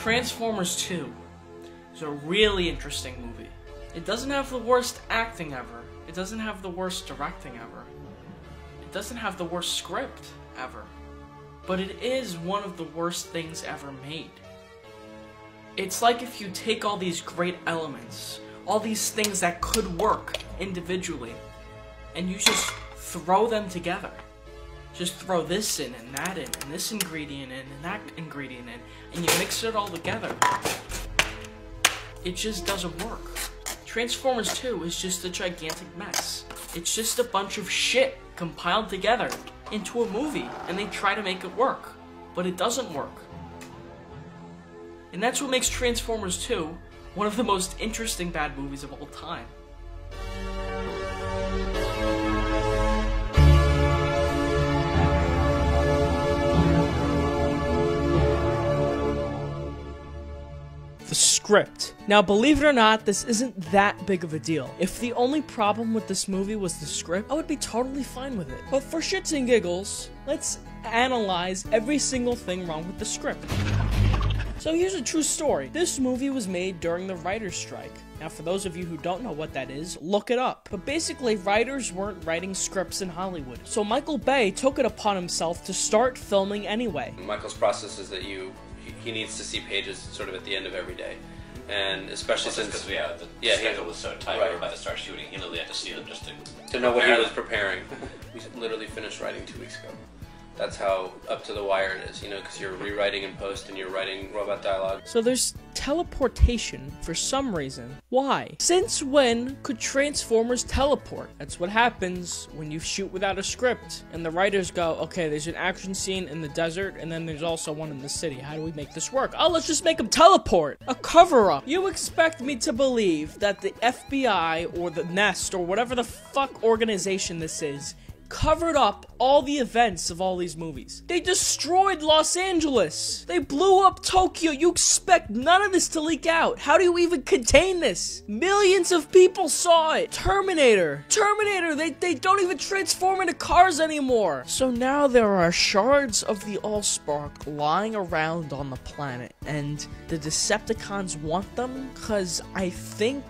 Transformers 2 is a really interesting movie. It doesn't have the worst acting ever. It doesn't have the worst directing ever. It doesn't have the worst script ever. But it is one of the worst things ever made. It's like if you take all these great elements, all these things that could work individually, and you just throw them together. Just throw this in, and that in, and this ingredient in, and that ingredient in, and you mix it all together. It just doesn't work. Transformers 2 is just a gigantic mess. It's just a bunch of shit compiled together into a movie, and they try to make it work, but it doesn't work. And that's what makes Transformers 2 one of the most interesting bad movies of all time. The script. Now, believe it or not, this isn't that big of a deal. If the only problem with this movie was the script, I would be totally fine with it. But for shits and giggles, let's analyze every single thing wrong with the script. So here's a true story. This movie was made during the writer's strike. Now, for those of you who don't know what that is, look it up. But basically, writers weren't writing scripts in Hollywood. So Michael Bay took it upon himself to start filming anyway. Michael's process is that he needs to see pages sort of at the end of every day. And especially since the schedule was so tight, we were about to start shooting. He literally had to see them just to know what he was preparing. We literally finished writing 2 weeks ago. That's how up to the wire it is, you know, because you're rewriting in post and you're writing robot dialogue. So there's teleportation for some reason. Why? Since when could Transformers teleport? That's what happens when you shoot without a script. And the writers go, okay, there's an action scene in the desert, and then there's also one in the city. How do we make this work? Oh, let's just make them teleport. A cover-up. You expect me to believe that the FBI or the Nest or whatever the fuck organization this is covered up all the events of all these movies. They destroyed Los Angeles. They blew up Tokyo. You expect none of this to leak out. How do you even contain this? Millions of people saw it. Terminator, they don't even transform into cars anymore. So now there are shards of the Allspark lying around on the planet, and the Decepticons want them because I think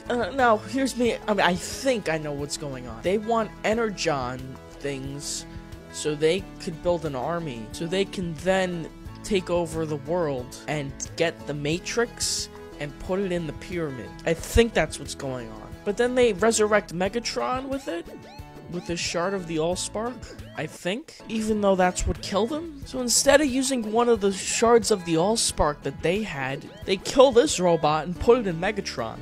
now here's me. I think I know what's going on. They want Energon things so they could build an army, so they can then take over the world and get the Matrix and put it in the pyramid. I think that's what's going on. But then they resurrect Megatron with it, with the shard of the Allspark, I think, even though that's what killed him. So instead of using one of the shards of the Allspark that they had, they kill this robot and put it in Megatron.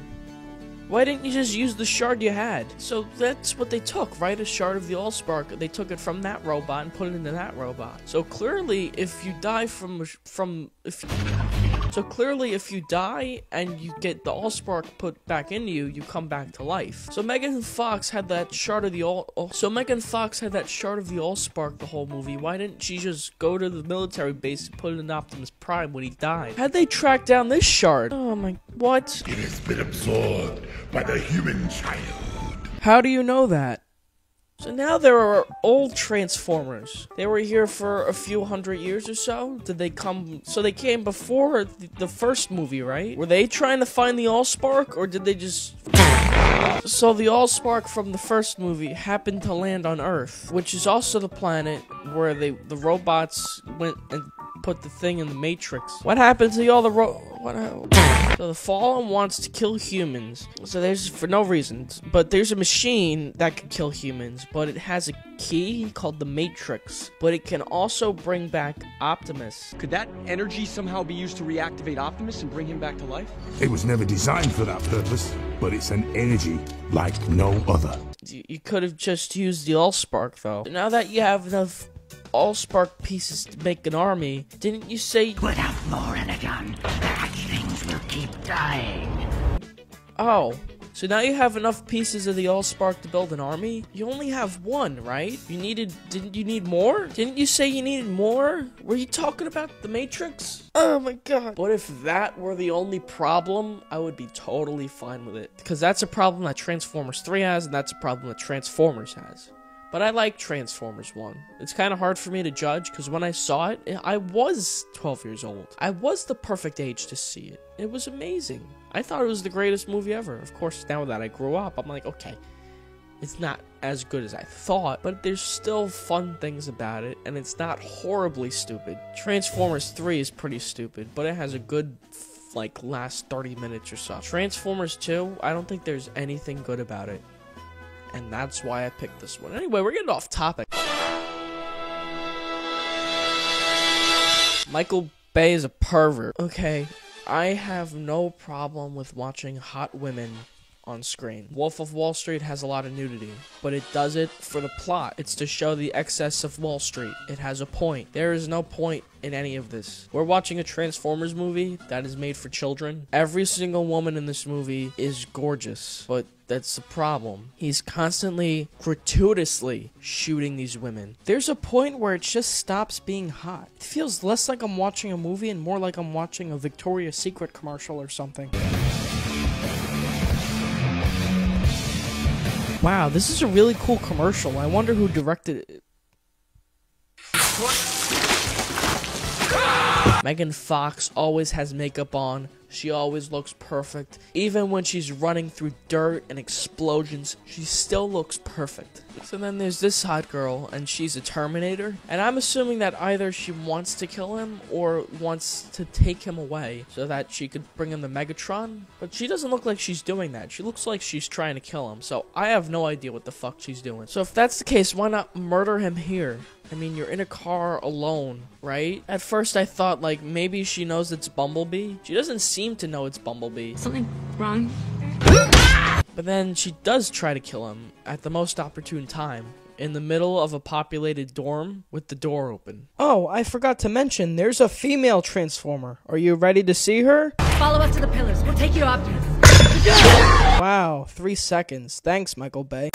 Why didn't you just use the shard you had? So that's what they took, right? A shard of the Allspark. They took it from that robot and put it into that robot. So clearly, if you die if you die and you get the Allspark put back into you, you come back to life. So Megan Fox had that shard of the Allspark the whole movie. Why didn't she just go to the military base and put it in Optimus Prime when he died? How'd they track down this shard? Oh my, what? It has been absorbed by the human child. How do you know that? So now there are old Transformers. They were here for a few hundred years or so. Did they come? So they came before the first movie, right? Were they trying to find the Allspark, or did they just... So the Allspark from the first movie happened to land on Earth, which is also the planet where the robots went and put the thing in the Matrix. What happened to all the So the Fallen wants to kill humans. So there's, for no reason, but there's a machine that can kill humans, but it has a key called the Matrix, but it can also bring back Optimus. Could that energy somehow be used to reactivate Optimus and bring him back to life? It was never designed for that purpose, but it's an energy like no other. You could have just used the Allspark, though. Now that you have enough Allspark pieces to make an army, didn't you say... Without more energon, bad things will keep dying. Oh, so now you have enough pieces of the Allspark to build an army? You only have one, right? Didn't you need more? Didn't you say you needed more? Were you talking about the Matrix? Oh my god. But if that were the only problem, I would be totally fine with it. Because that's a problem that Transformers 3 has, and that's a problem that Transformers has. But I like Transformers 1. It's kind of hard for me to judge, because when I saw it, I was 12 years old. I was the perfect age to see it. It was amazing. I thought it was the greatest movie ever. Of course, now that I grew up, I'm like, okay, it's not as good as I thought, but there's still fun things about it, and it's not horribly stupid. Transformers 3 is pretty stupid, but it has a good, like, last 30 minutes or so. Transformers 2, I don't think there's anything good about it, and that's why I picked this one. Anyway, we're getting off topic. Michael Bay is a pervert. Okay, I have no problem with watching hot women on screen. Wolf of Wall Street has a lot of nudity, but it does it for the plot. It's to show the excess of Wall Street. It has a point. There is no point in any of this. We're watching a Transformers movie that is made for children. Every single woman in this movie is gorgeous, but that's the problem. He's constantly, gratuitously shooting these women. There's a point where it just stops being hot. It feels less like I'm watching a movie and more like I'm watching a Victoria's Secret commercial or something. Wow, this is a really cool commercial. I wonder who directed it. Megan Fox always has makeup on. She always looks perfect. Even when she's running through dirt and explosions, she still looks perfect. So then there's this hot girl, and she's a Terminator. And I'm assuming that either she wants to kill him or wants to take him away so that she could bring him the Megatron. But she doesn't look like she's doing that. She looks like she's trying to kill him. So I have no idea what the fuck she's doing. So if that's the case, why not murder him here? I mean, you're in a car alone, right? At first I thought, like, maybe she knows it's Bumblebee. She doesn't seem to know it's Bumblebee. Something wrong? But then she does try to kill him at the most opportune time, in the middle of a populated dorm with the door open. Oh, I forgot to mention, there's a female Transformer. Are you ready to see her? Follow us to the pillars. We'll take you to Optimus. Wow, 3 seconds. Thanks, Michael Bay.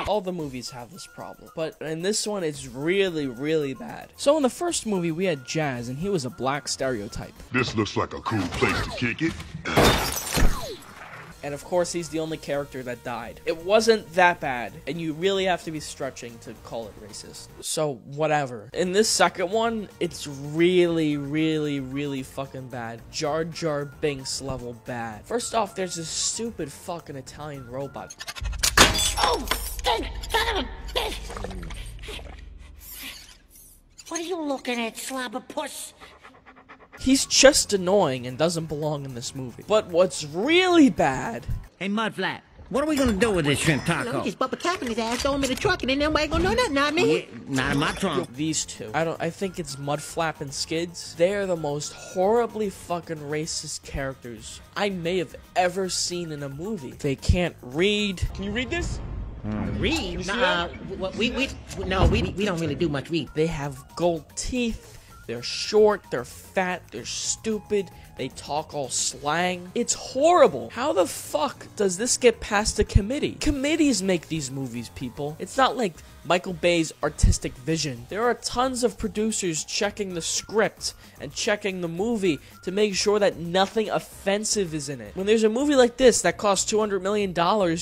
All the movies have this problem, but in this one, it's really, really bad. So in the first movie, we had Jazz, and he was a black stereotype. This looks like a cool place to kick it. And of course, he's the only character that died. It wasn't that bad, and you really have to be stretching to call it racist. So, whatever. In this second one, it's really, really, really fucking bad. Jar Jar Binks level bad. First off, there's this stupid fucking Italian robot. Oh! Son of a bitch! What are you looking at, slobberpuss? He's just annoying and doesn't belong in this movie. But what's really bad... Hey, Mudflap, what are we gonna do with this shrimp taco? Just bump a cap in his ass, throw him in the truck, and then nobody gonna know nothing, not me. Yeah, not in my trunk. These two. I think it's Mudflap and Skids. They're the most horribly fucking racist characters I may have ever seen in a movie. They can't read. Can you read this? Read? We don't really do much read. They have gold teeth. They're short, they're fat, they're stupid, they talk all slang. It's horrible. How the fuck does this get past a committee? Committees make these movies, people. It's not like Michael Bay's artistic vision. There are tons of producers checking the script and checking the movie to make sure that nothing offensive is in it. When there's a movie like this that costs $200 million,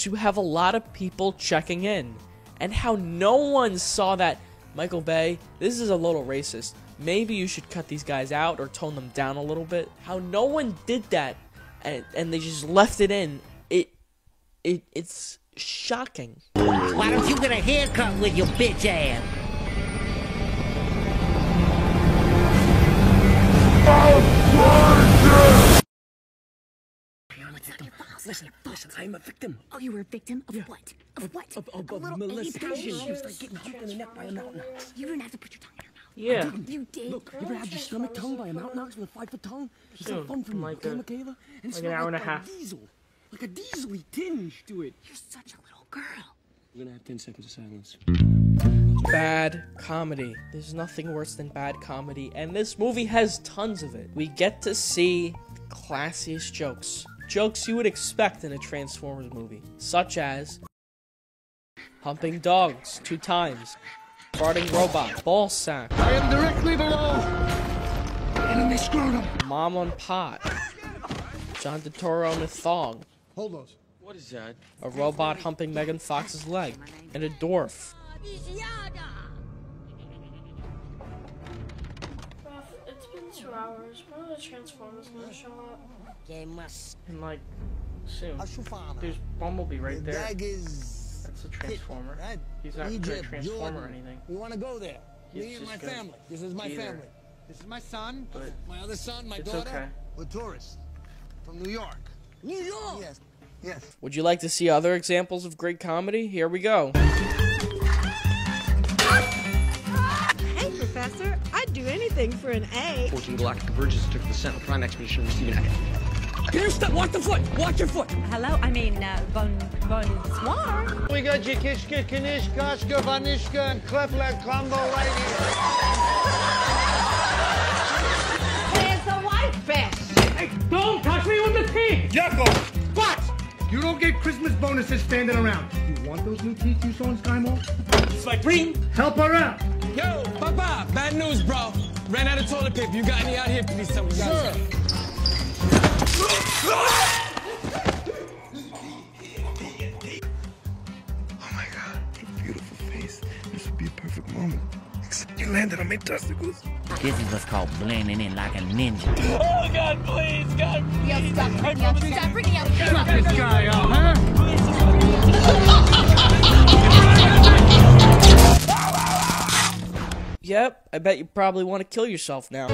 you have a lot of people checking in. And how no one saw that, Michael Bay, this is a little racist. Maybe you should cut these guys out or tone them down a little bit. How no one did that and they just left it in. It's shocking. Why don't you get a haircut with your bitch ass? Listen, I'm a victim. Oh, you were a victim of what? Of what? Of molestation. She was like getting kicked in the neck by a mountain ox. You didn't have to put your tongue in your mouth. Yeah. You did. Look, you ever had your stomach tongued by a mountain ox with a 5-foot tongue? It's not fun for me, like okay, Michaela? And like an hour and a half. Diesel. Like a diesel-y tinge to it. You're such a little girl. We're gonna have 10 seconds of silence. Bad comedy. There's nothing worse than bad comedy, and this movie has tons of it. We get to see the classiest jokes. Jokes you would expect in a Transformers movie, such as humping dogs 2 times, farting robot, ball sack, I am directly below. Enemy scrotum. mom on pot, John Turturro in a thong. Hold those. What is that? A robot humping Megan Fox's leg. And a dwarf. It's been 2 hours. When are the Transformers gonna show up? And like, soon. There's Bumblebee right there. That's a Transformer. He's not a Transformer or anything. We want to go there. He's Me and just my gonna family. This is my be there. family. This is my son, But my other son, my it's daughter. okay. We're tourists from New York. New York? Yes. Yes. Would you like to see other examples of great comedy? Here we go. Hey, Professor. I'd do anything for an A. 14 Galactic Convergence took the Sentinel Prime expedition and received an Get your step. Watch the foot. Watch your foot. Hello? bonsoir. We got Jakishka, Kanishka, Kashka, Vanishka, and Kleflek combo right here. Where's the white fish? Hey, don't touch me with the teeth! Jacko! What? You don't get Christmas bonuses standing around. You want those new teeth you saw in Sky Mall? It's like green. Help her out. Yo, Papa, bad news, bro. Ran out of toilet paper. You got any out here, please? Sir. Oh my god, what a beautiful face. This would be a perfect moment. Except you landed on my testicles. This is what's called blending in like a ninja. Oh, God, please, God, please. Yo, stop bringing up. Stop bringing up. Shut this guy up, huh? Yep, I bet you probably want to kill yourself now.